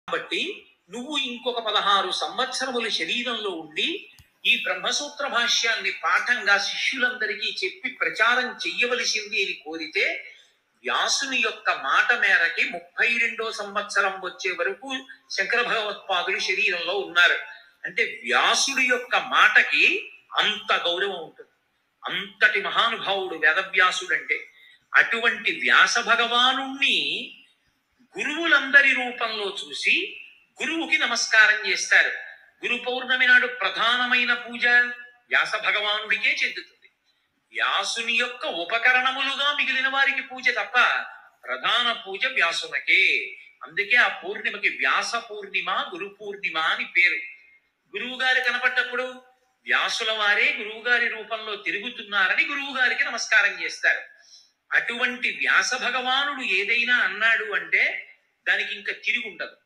కాబట్టి నువ్వు ఇంకొక 16 సంవత్సరములు శరీరంలో ఉండి ఈ బ్రహ్మసూత్ర భాష్యాన్ని పాఠంగా శిష్యులందరికీ చెప్పి ప్రచారం చెయ్యవలసింది అని కోరితే వ్యాసుని యొక్క మాట మేరకి 32వ సంవత్సరం వచ్చే వరకు శంకర భగవత్పాదులు శరీరంలో ఉన్నారు. అంటే వ్యాసుడి యొక్క మాటకి అంత గౌరవం ఉంటుంది. అంతటి మహానుభావుడు వేదవ్యాసుడు. అంటే అటువంటి వ్యాస భగవానుణ్ణి గురువులందరి రూపంలో చూసి గురువుకి నమస్కారం చేస్తారు. గురు పౌర్ణమి నాడు ప్రధానమైన పూజ వ్యాస భగవానుడికే చెందుతుంది. వ్యాసుని యొక్క ఉపకరణములుగా మిగిలిన వారికి పూజ తప్ప ప్రధాన పూజ వ్యాసునకే. అందుకే ఆ పూర్ణిమకి వ్యాస పూర్ణిమ, గురు పూర్ణిమ అని పేరు. గురువు గారు కనపడ్డప్పుడు వ్యాసుల వారే గురువు గారి రూపంలో తిరుగుతున్నారని గురువు గారికి నమస్కారం చేస్తారు. అటువంటి వ్యాస భగవానుడు ఏదైనా అన్నాడు అంటే దానికి ఇంకా తిరిగి ఉండదు.